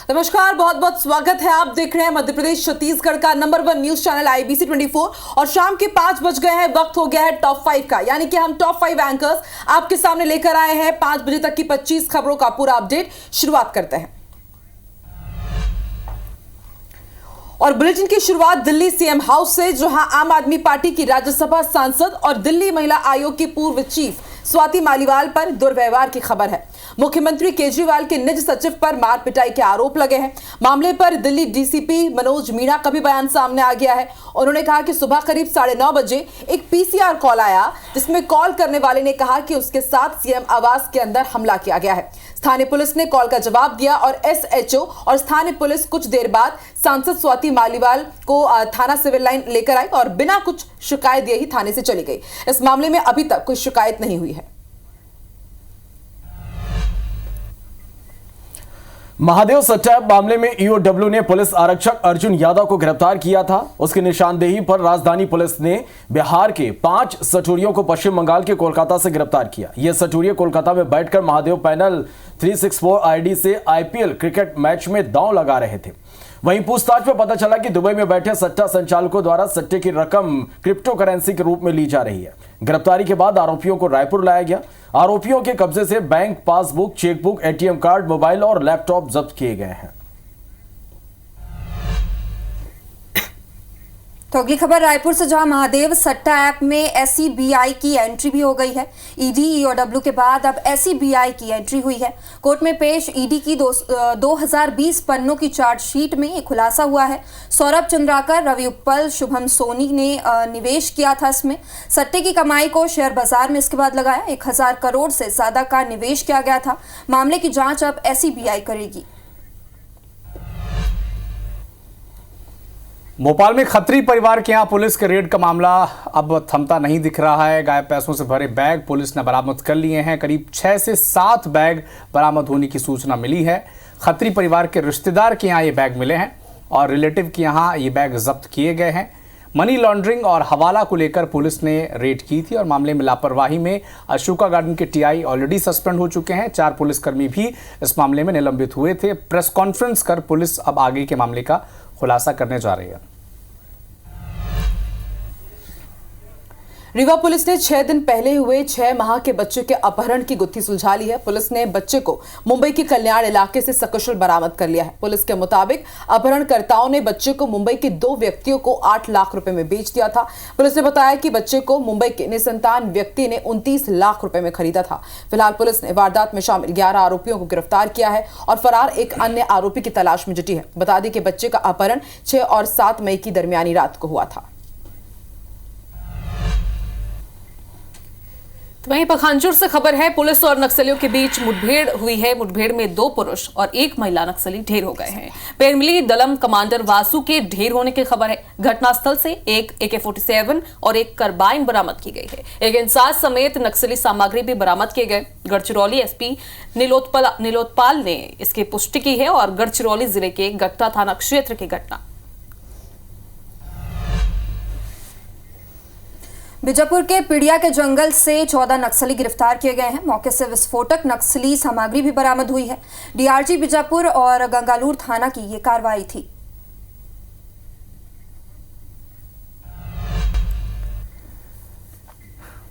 नमस्कार, बहुत बहुत स्वागत है। आप देख रहे हैं मध्य प्रदेश छत्तीसगढ़ का नंबर 1 न्यूज चैनल IBC 24 और शाम के 5 बज गए हैं। वक्त हो गया है टॉप 5 का, यानी कि हम टॉप 5 एंकर्स आपके सामने लेकर आए हैं 5 बजे तक की 25 खबरों का पूरा अपडेट। शुरुआत करते हैं और बुलेटिन की शुरुआत दिल्ली सीएम हाउस से, जहां आम आदमी पार्टी की राज्यसभा सांसद और दिल्ली महिला आयोग की पूर्व चीफ स्वाति मालीवाल पर दुर्व्यवहार की खबर है। मुख्यमंत्री केजरीवाल के निज सचिव पर मार पिटाई के आरोप लगे हैं। मामले पर दिल्ली डीसीपी मनोज मीणा का भी बयान सामने आ गया है। उन्होंने कहा कि सुबह करीब 9:30 बजे एक पीसीआर कॉल आया, जिसमें कॉल करने वाले ने कहा कि उसके साथ सीएम आवास के अंदर हमला किया गया है। स्थानीय पुलिस ने कॉल का जवाब दिया और एसएचओ और स्थानीय पुलिस कुछ देर बाद सांसद स्वाति मालीवाल को थाना सिविल लाइन लेकर आई और बिना कुछ शिकायत दिए ही थाने से चली गई। इस मामले में अभी तक कोई शिकायत नहीं हुई है। महादेव सट्टा मामले में ईओडब्ल्यू ने पुलिस आरक्षक अर्जुन यादव को गिरफ्तार किया था। उसकी निशानदेही पर राजधानी पुलिस ने बिहार के 5 सटोरियों को पश्चिम बंगाल के कोलकाता से गिरफ्तार किया। ये सटोरिये कोलकाता में बैठकर महादेव पैनल 364 आईडी से आईपीएल क्रिकेट मैच में दांव लगा रहे थे। वहीं पूछताछ में पता चला कि दुबई में बैठे सट्टा संचालकों द्वारा सट्टे की रकम क्रिप्टो करेंसी के रूप में ली जा रही है। गिरफ्तारी के बाद आरोपियों को रायपुर लाया गया। आरोपियों के कब्जे से bank passbook, chequebook, ATM card, mobile और लैपटॉप जब्त किए गए हैं। तो अगली खबर रायपुर से, जहां महादेव सट्टा ऐप में एसईबीआई की एंट्री भी हो गई है। ईडी ईओडब्ल्यू के बाद अब एसईबीआई की एंट्री हुई है। कोर्ट में पेश ईडी की 2020 पन्नों की चार्जशीट में ये खुलासा हुआ है। सौरभ चंद्राकर, रवि उत्पल, शुभम सोनी ने निवेश किया था इसमें। सट्टे की कमाई को शेयर बाजार में इसके बाद लगाया। 1000 करोड़ से ज्यादा का निवेश किया गया था। मामले की जांच अब एसईबीआई करेगी। भोपाल में खत्री परिवार के यहां पुलिस के रेड का मामला अब थमता नहीं दिख रहा है। गायब पैसों से भरे बैग पुलिस ने बरामद कर लिए हैं। करीब 6 से 7 बैग बरामद होने की सूचना मिली है। खत्री परिवार के रिश्तेदार के यहाँ ये बैग मिले हैं और रिलेटिव के यहाँ ये बैग जब्त किए गए हैं। मनी लॉन्ड्रिंग और हवाला को लेकर पुलिस ने रेड की थी और मामले में लापरवाही में अशोका गार्डन के टीआई ऑलरेडी सस्पेंड हो चुके हैं। 4 पुलिसकर्मी भी इस मामले में निलंबित हुए थे। प्रेस कॉन्फ्रेंस कर पुलिस अब आगे के मामले का खुलासा करने जा रही है। रीवा पुलिस ने 6 दिन पहले हुए 6 माह के बच्चे के अपहरण की गुत्थी सुलझा ली है। पुलिस ने बच्चे को मुंबई के कल्याण इलाके से सकुशल बरामद कर लिया है। पुलिस के मुताबिक अपहरणकर्ताओं ने बच्चे को मुंबई के 2 व्यक्तियों को 8 लाख रुपए में बेच दिया था। पुलिस ने बताया कि बच्चे को मुंबई के निसंतान व्यक्ति ने 29 लाख रुपए में खरीदा था। फिलहाल पुलिस ने वारदात में शामिल 11 आरोपियों को गिरफ्तार किया है और फरार एक अन्य आरोपी की तलाश में जुटी है। बता दें कि बच्चे का अपहरण 6 और 7 मई की दरमियानी रात को हुआ था। वहीं पखानजोर से खबर है, पुलिस और नक्सलियों के बीच मुठभेड़ हुई है। मुठभेड़ में 2 पुरुष और 1 महिला नक्सली ढेर हो गए हैं। पेरमिली दलम कमांडर वासु के ढेर होने की खबर है। घटनास्थल से एक AK-47 और एक कार्बाइन बरामद की गई है। एक इंसास समेत नक्सली सामग्री भी बरामद किए गए। गढ़चिरौली एसपी नीलोत्पाल ने इसकी पुष्टि की है और गढ़चिरौली जिले के गट्टा थाना क्षेत्र की घटना। बीजापुर के पिड़िया के जंगल से 14 नक्सली गिरफ्तार किए गए हैं। मौके से विस्फोटक नक्सली सामग्री भी बरामद हुई है। डीआरजी बीजापुर और गंगालूर थाना की ये कार्रवाई थी।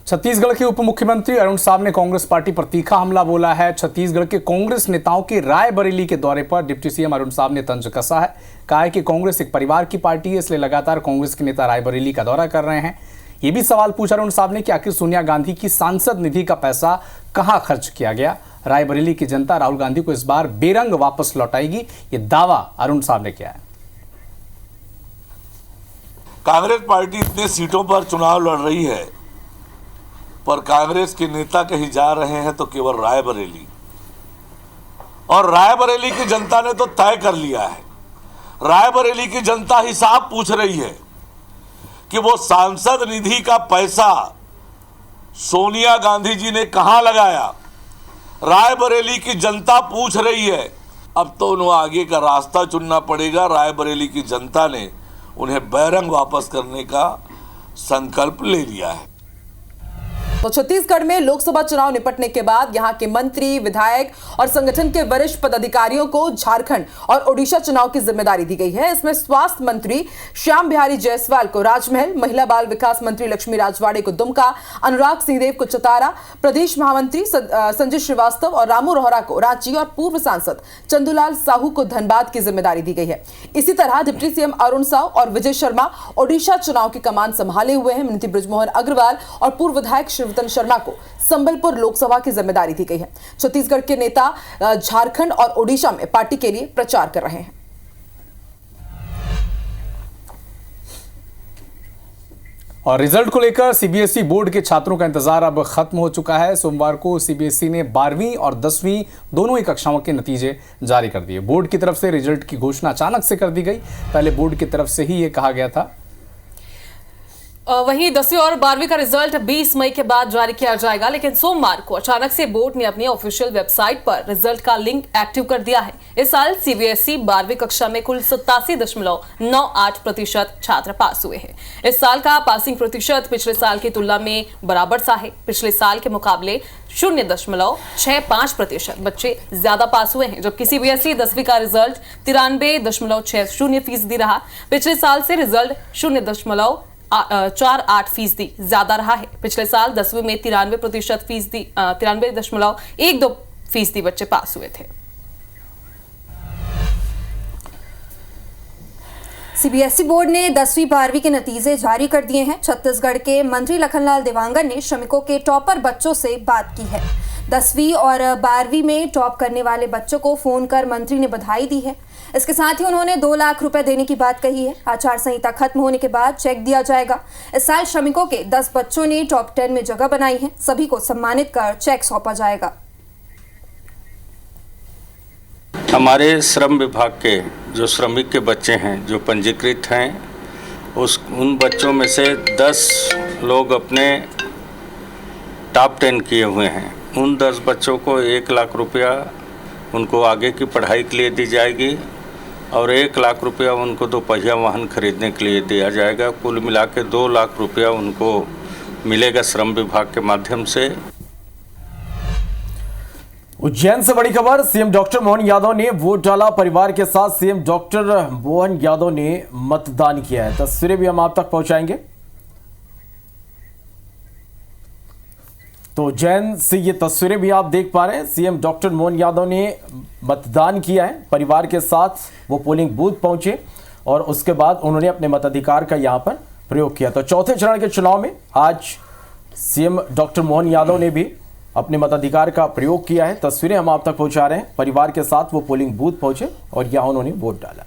छत्तीसगढ़ के उप मुख्यमंत्री अरुण साव ने कांग्रेस पार्टी पर तीखा हमला बोला है। छत्तीसगढ़ के कांग्रेस नेताओं के रायबरेली के दौरे पर डिप्टी सीएम अरुण साव ने तंज कसा है। कहा है कि कांग्रेस एक परिवार की पार्टी है, इसलिए लगातार कांग्रेस के नेता रायबरेली का दौरा कर रहे हैं। ये भी सवाल पूछा अरुण साव ने कि आखिर सोनिया गांधी की सांसद निधि का पैसा कहां खर्च किया गया। रायबरेली की जनता राहुल गांधी को इस बार बेरंग वापस लौटाएगी, ये दावा अरुण साव ने किया है। कांग्रेस पार्टी इतने सीटों पर चुनाव लड़ रही है, पर कांग्रेस के नेता कहीं जा रहे हैं तो केवल रायबरेली, और रायबरेली की जनता ने तो तय कर लिया है। रायबरेली की जनता हिसाब पूछ रही है कि वो सांसद निधि का पैसा सोनिया गांधी जी ने कहां लगाया। रायबरेली की जनता पूछ रही है। अब तो उन्हें आगे का रास्ता चुनना पड़ेगा। रायबरेली की जनता ने उन्हें बैरंग वापस करने का संकल्प ले लिया है। तो छत्तीसगढ़ में लोकसभा चुनाव निपटने के बाद यहां के मंत्री, विधायक और संगठन के वरिष्ठ पदाधिकारियों को झारखंड और ओडिशा चुनाव की जिम्मेदारी दी गई है। इसमें स्वास्थ्य मंत्री श्याम बिहारी जायसवाल को राजमहल, महिला बाल विकास मंत्री लक्ष्मी राजवाड़े को दुमका, अनुराग सिंहदेव को चतारा, प्रदेश महामंत्री संजय श्रीवास्तव और रामू रोहरा को रांची और पूर्व सांसद चंदूलाल साहू को धनबाद की जिम्मेदारी दी गई है। इसी तरह डिप्टी सीएम अरुण साव और विजय शर्मा ओडिशा चुनाव की कमान संभाले हुए हैं। मंत्री बृजमोहन अग्रवाल और पूर्व विधायक शिवरतन शर्मा को संबलपुर लोकसभा की जिम्मेदारी दी गई है। छत्तीसगढ़ के नेता झारखंड और ओडिशा में पार्टी के लिए प्रचार कर रहे हैं। और रिजल्ट को लेकर सीबीएसई बोर्ड के छात्रों का इंतजार अब खत्म हो चुका है। सोमवार को सीबीएसई ने 12वीं और 10वीं दोनों ही कक्षाओं के नतीजे जारी कर दिए। बोर्ड की तरफ से रिजल्ट की घोषणा अचानक से कर दी गई। पहले बोर्ड की तरफ से ही ये कहा गया था। वहीं 10वीं और 12वीं का रिजल्ट 20 मई के बाद जारी किया जाएगा, लेकिन सोमवार को अचानक से बोर्ड ने अपनी ऑफिशियल वेबसाइट पर रिजल्ट का लिंक एक्टिव कर दिया है। इस साल सीबीएसई 12वीं कक्षा में कुल 87.98% छात्र पास हुए हैं। इस साल का पासिंग प्रतिशत पिछले साल की तुलना में बराबर सा है। पिछले साल के मुकाबले 0.65% बच्चे ज्यादा पास हुए हैं, जबकि सीबीएसई 10वीं का रिजल्ट 93.60% रहा। पिछले साल से रिजल्ट 0.48% ज्यादा रहा है। पिछले साल 10वीं में 93.12% बच्चे पास हुए थे। सीबीएसई बोर्ड ने 10वीं 12वीं के नतीजे जारी कर दिए हैं। छत्तीसगढ़ के मंत्री लखनलाल देवांगन ने श्रमिकों के टॉपर बच्चों से बात की है। 10वीं और 12वीं में टॉप करने वाले बच्चों को फोन कर मंत्री ने बधाई दी है। इसके साथ ही उन्होंने 2 लाख रुपए देने की बात कही है। आचार संहिता खत्म होने के बाद चेक दिया जाएगा। इस साल श्रमिकों के 10 बच्चों ने टॉप 10 में जगह बनाई है। सभी को सम्मानित कर चेक सौंपा जाएगा। हमारे श्रम विभाग के जो श्रमिक के बच्चे हैं, जो पंजीकृत हैं, उन बच्चों में से 10 लोग अपने टॉप 10 किए हुए हैं। उन 10 बच्चों को 1 लाख रुपया उनको आगे की पढ़ाई के लिए दी जाएगी और 1 लाख रुपया उनको 2 पहिया वाहन खरीदने के लिए दिया जाएगा। कुल मिला के 2 लाख रुपया उनको मिलेगा श्रम विभाग के माध्यम से। उज्जैन से बड़ी खबर, सीएम डॉक्टर मोहन यादव ने वोट डाला। परिवार के साथ सीएम डॉक्टर मोहन यादव ने मतदान किया है। तस्वीरें भी हम आप तक पहुंचाएंगे। तो उज्जैन से ये तस्वीरें भी आप देख पा रहे हैं। सीएम डॉक्टर मोहन यादव ने मतदान किया है। परिवार के साथ वो पोलिंग बूथ पहुंचे और उसके बाद उन्होंने अपने मताधिकार का यहां पर प्रयोग किया। तो चौथे चरण के चुनाव में आज सीएम डॉक्टर मोहन यादव ने भी अपने मताधिकार का प्रयोग किया है। तस्वीरें हम आप तक पहुंचा रहे हैं। परिवार के साथ वो पोलिंग बूथ पहुंचे और यहां उन्होंने वोट डाला।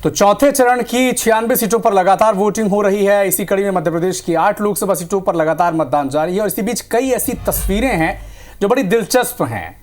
तो चौथे चरण की 96 सीटों पर लगातार वोटिंग हो रही है। इसी कड़ी में मध्य प्रदेश की 8 लोकसभा सीटों पर लगातार मतदान जारी है और इसी बीच कई ऐसी तस्वीरें हैं जो बड़ी दिलचस्प हैं।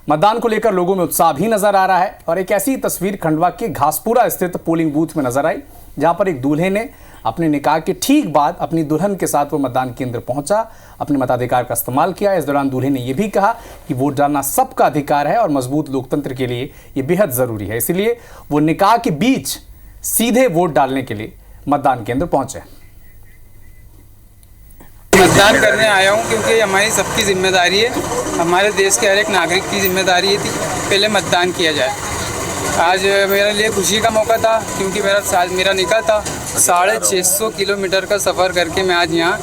मतदान को लेकर लोगों में उत्साह भी नजर आ रहा है और एक ऐसी तस्वीर खंडवा के घासपुरा स्थित पोलिंग बूथ में नजर आई, जहां पर एक दूल्हे ने अपने निकाह के ठीक बाद अपनी दुल्हन के साथ वो मतदान केंद्र पहुंचा, अपने मताधिकार का इस्तेमाल किया। इस दौरान दूल्हे ने यह भी कहा कि वोट डालना सबका अधिकार है और मजबूत लोकतंत्र के लिए ये बेहद जरूरी है। इसलिए वो निकाह के बीच सीधे वोट डालने के लिए मतदान केंद्र पहुंचे। मतदान करने आया हूं क्योंकि हमारी सबकी जिम्मेदारी है, हमारे देश के हर एक नागरिक की जिम्मेदारी थी पहले मतदान किया जाए। आज मेरे लिए खुशी का मौका था क्योंकि मेरा निकाह था। 650 किलोमीटर का सफ़र करके मैं आज यहाँ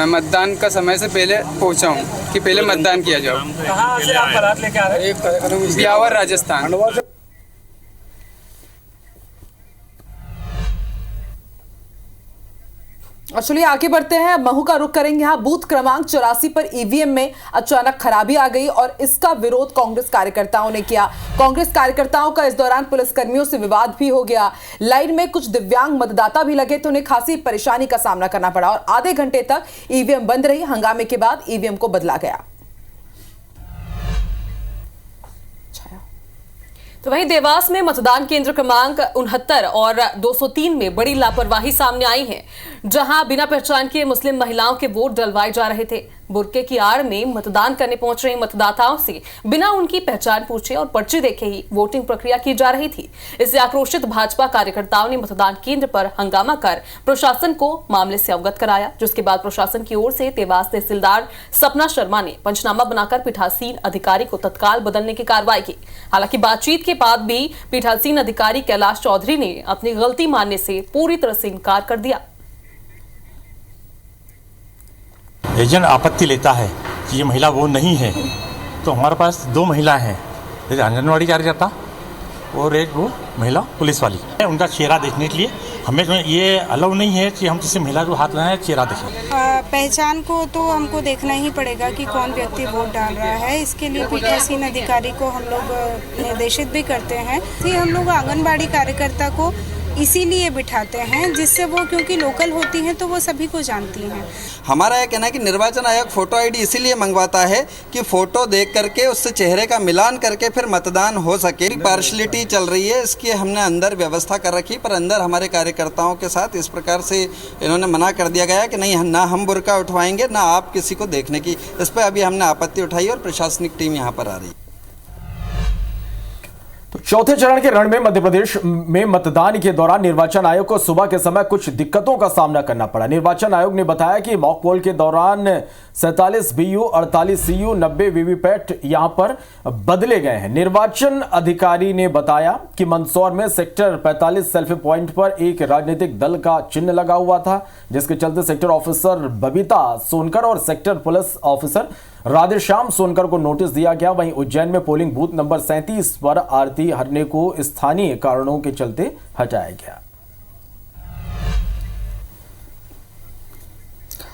मतदान का समय से पहले पहुँचा हूँ कि पहले मतदान किया जाए। कहाँ से आप बारात लेके आ रहे हैं? ब्यावर, राजस्थान। और चलिए आगे बढ़ते हैं। महू का रुख करेंगे। यहाँ बूथ क्रमांक 84 पर ईवीएम में अचानक खराबी आ गई और इसका विरोध कांग्रेस कार्यकर्ताओं ने किया। कांग्रेस कार्यकर्ताओं का इस दौरान पुलिसकर्मियों से विवाद भी हो गया। लाइन में कुछ दिव्यांग मतदाता भी लगे तो उन्हें खासी परेशानी का सामना करना पड़ा और आधे घंटे तक ईवीएम बंद रही। हंगामे के बाद ईवीएम को बदला गया। तो वहीं देवास में मतदान केंद्र क्रमांक 69 और 203 में बड़ी लापरवाही सामने आई है, जहां बिना पहचान के मुस्लिम महिलाओं के वोट डलवाए जा रहे थे। बुर्के की आड़ में मतदान करने पहुंच रहे मतदाताओं से बिना उनकी पहचान पूछे और पर्ची देखे ही वोटिंग प्रक्रिया की जा रही थी। इससे आक्रोशित भाजपा कार्यकर्ताओं ने मतदान केंद्र पर हंगामा कर प्रशासन को मामले से अवगत कराया, जिसके बाद प्रशासन की ओर से देवास तहसीलदार सपना शर्मा ने पंचनामा बनाकर पीठासीन अधिकारी को तत्काल बदलने की कार्रवाई की। हालांकि बातचीत के बाद भी पीठासीन अधिकारी कैलाश चौधरी ने अपनी गलती मानने से पूरी तरह से इनकार कर दिया। एजेंट आपत्ति लेता है कि ये महिला वो नहीं है, तो हमारे पास 2 महिला हैं, एक आंगनवाड़ी कार्यकर्ता और एक वो महिला पुलिस वाली। उनका चेहरा देखने के लिए हमें ये अलाउ नहीं है कि हम किसी महिला को हाथ लगाएं, चेहरा देखें। पहचान को तो हमको देखना ही पड़ेगा कि कौन व्यक्ति वोट डाल रहा है। इसके लिए पीठासीन अधिकारी को हम लोग निर्देशित भी करते हैं कि हम लोग आंगनबाड़ी कार्यकर्ता को इसीलिए बिठाते हैं जिससे वो, क्योंकि लोकल होती हैं तो वो सभी को जानती हैं। हमारा यह कहना है कि निर्वाचन आयोग फोटो आईडी इसीलिए मंगवाता है कि फोटो देख करके उससे चेहरे का मिलान करके फिर मतदान हो सके। पार्शलिटी चल रही है, इसकी हमने अंदर व्यवस्था कर रखी, पर अंदर हमारे कार्यकर्ताओं के साथ इस प्रकार से इन्होंने मना कर दिया गया कि नहीं, ना हम बुर्का उठवाएंगे ना आप किसी को देखने की। इस पर अभी हमने आपत्ति उठाई और प्रशासनिक टीम यहाँ पर आ रही है। तो चौथे चरण के रण में मध्य प्रदेश में मतदान के दौरान निर्वाचन आयोग को सुबह के समय कुछ दिक्कतों का सामना करना पड़ा। निर्वाचन आयोग ने बताया कि मॉक पोल के दौरान 47 BU, 48 CU, 90 वीवीपैट यहां पर बदले गए हैं। निर्वाचन अधिकारी ने बताया कि मंदसौर में सेक्टर 45 सेल्फी पॉइंट पर एक राजनीतिक दल का चिन्ह लगा हुआ था, जिसके चलते सेक्टर ऑफिसर बबीता सोनकर और sector police officer Radheshyam Sonkar को नोटिस दिया गया। वहीं उज्जैन में पोलिंग बूथ नंबर 37 पर आरती हरने को स्थानीय कारणों के चलते हटाया गया।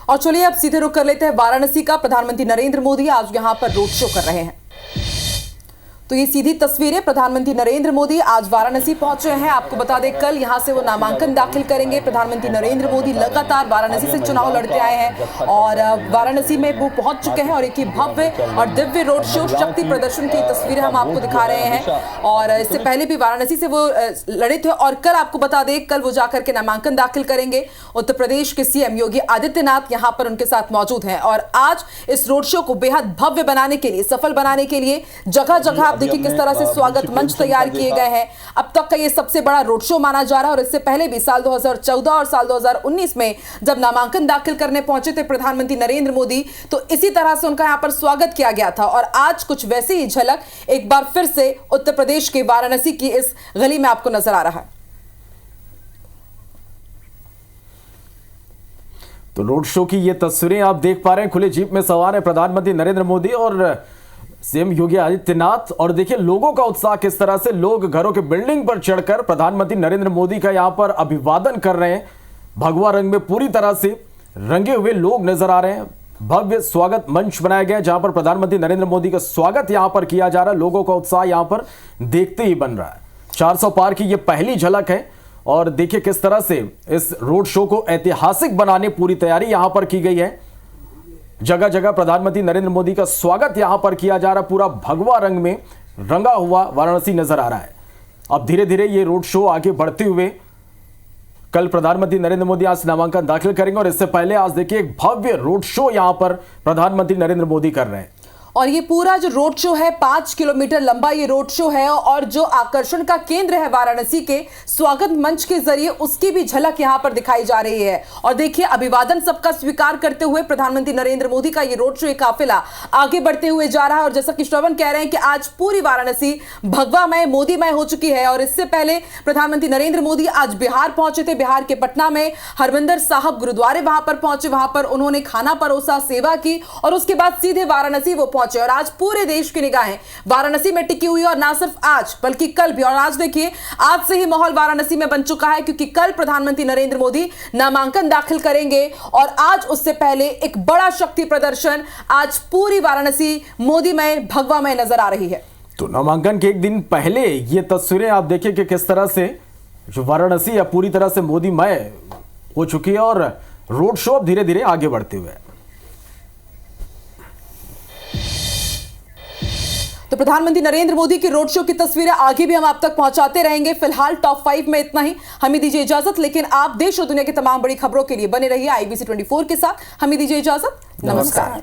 और चलिए अब सीधे रुख कर लेते हैं वाराणसी का। प्रधानमंत्री नरेंद्र मोदी आज यहां पर रोड शो कर रहे हैं। तो ये सीधी तस्वीरें, प्रधानमंत्री नरेंद्र मोदी आज वाराणसी पहुंचे हैं। आपको बता दें कल यहां से वो नामांकन दाखिल करेंगे। प्रधानमंत्री नरेंद्र मोदी लगातार वाराणसी से चुनाव लड़ते आए हैं और वाराणसी में वो पहुंच चुके हैं और एक ही भव्य और दिव्य रोड शो, शक्ति प्रदर्शन की तस्वीरें हम आपको दिखा रहे हैं। और इससे पहले भी वाराणसी से वो लड़े थे और कल आपको बता दें कल वो जाकर के नामांकन दाखिल करेंगे। उत्तर प्रदेश के सीएम योगी आदित्यनाथ यहां पर उनके साथ मौजूद हैं और आज इस रोड शो को बेहद भव्य बनाने के लिए, सफल बनाने के लिए जगह जगह देखिए किस तरह से स्वागत मंच तैयार किए गए हैं। अब तक का ये सबसे बड़ा रोड शो माना जा रहा है और इससे पहले भी साल 2014 और साल 2019 में जब नामांकन दाखिल करने पहुंचे थे प्रधानमंत्री नरेंद्र मोदी, तो इसी तरह से उनका यहां पर स्वागत किया गया था। और आज कुछ वैसी ही झलक एक बार फिर से उत्तर प्रदेश के वाराणसी की इस गली में आपको नजर आ रहा है। तो रोड शो की ये तस्वीरें आप देख पा रहे हैं। खुले जीप में सवार है प्रधानमंत्री नरेंद्र मोदी और सीएम योगी आदित्यनाथ। और देखिए लोगों का उत्साह किस तरह से, लोग घरों के बिल्डिंग पर चढ़कर प्रधानमंत्री नरेंद्र मोदी का यहां पर अभिवादन कर रहे हैं। भगवा रंग में पूरी तरह से रंगे हुए लोग नजर आ रहे हैं। भव्य स्वागत मंच बनाया गया जहां पर प्रधानमंत्री नरेंद्र मोदी का स्वागत यहां पर किया जा रहा है। लोगों का उत्साह यहां पर देखते ही बन रहा है। 400 पार की यह पहली झलक है और देखिए किस तरह से इस रोड शो को ऐतिहासिक बनाने पूरी तैयारी यहां पर की गई है। जगह जगह प्रधानमंत्री नरेंद्र मोदी का स्वागत यहां पर किया जा रहा है। पूरा भगवा रंग में रंगा हुआ वाराणसी नजर आ रहा है। अब धीरे धीरे ये रोड शो आगे बढ़ते हुए कल प्रधानमंत्री नरेंद्र मोदी आज नामांकन दाखिल करेंगे और इससे पहले आज देखिए एक भव्य रोड शो यहां पर प्रधानमंत्री नरेंद्र मोदी कर रहे हैं। और ये पूरा जो रोड शो है 5 किलोमीटर लंबा ये रोड शो है और जो आकर्षण का केंद्र है वाराणसी के स्वागत मंच के जरिए उसकी भी झलक यहां पर दिखाई जा रही है। और देखिए अभिवादन सबका स्वीकार करते हुए प्रधानमंत्री नरेंद्र मोदी का ये रोड शो, ये काफिला आगे बढ़ते हुए जा रहा है। और जैसा कि श्रवण कह रहे हैं कि आज पूरी वाराणसी भगवामय, मोदीमय हो चुकी है। और इससे पहले प्रधानमंत्री नरेंद्र मोदी आज बिहार पहुंचे थे। बिहार के पटना में हरमंदिर साहब गुरुद्वारे वहां पर पहुंचे, वहां पर उन्होंने खाना परोसा, सेवा की और उसके बाद सीधे वाराणसी वो पहुंचे। और आज पूरे देश की निगाहें वाराणसी में टिकी हुई और ना सिर्फ आज बल्कि कल भी। और आज देखिए आज से ही माहौल वाराणसी में बन चुका है क्योंकि कल प्रधानमंत्री नरेंद्र मोदी नामांकन दाखिल करेंगे और आज उससे पहले एक बड़ा शक्ति प्रदर्शन, आज पूरी वाराणसी मोदीमय भगवामय नजर आ रही है। तो नामांकन के एक दिन पहले ये तस्वीरें आप देखिए कि किस तरह से जो वाराणसी है पूरी तरह से मोदीमय हो चुकी है और रोड शो अब धीरे धीरे आगे बढ़ते हुए। तो प्रधानमंत्री नरेंद्र मोदी की रोड शो की तस्वीरें आगे भी हम आप तक पहुंचाते रहेंगे। फिलहाल टॉप 5 में इतना ही, हमें दीजिए इजाजत। लेकिन आप देश और दुनिया की तमाम बड़ी खबरों के लिए बने रहिए IBC 24 के साथ। हमें दीजिए इजाजत। नमस्कार।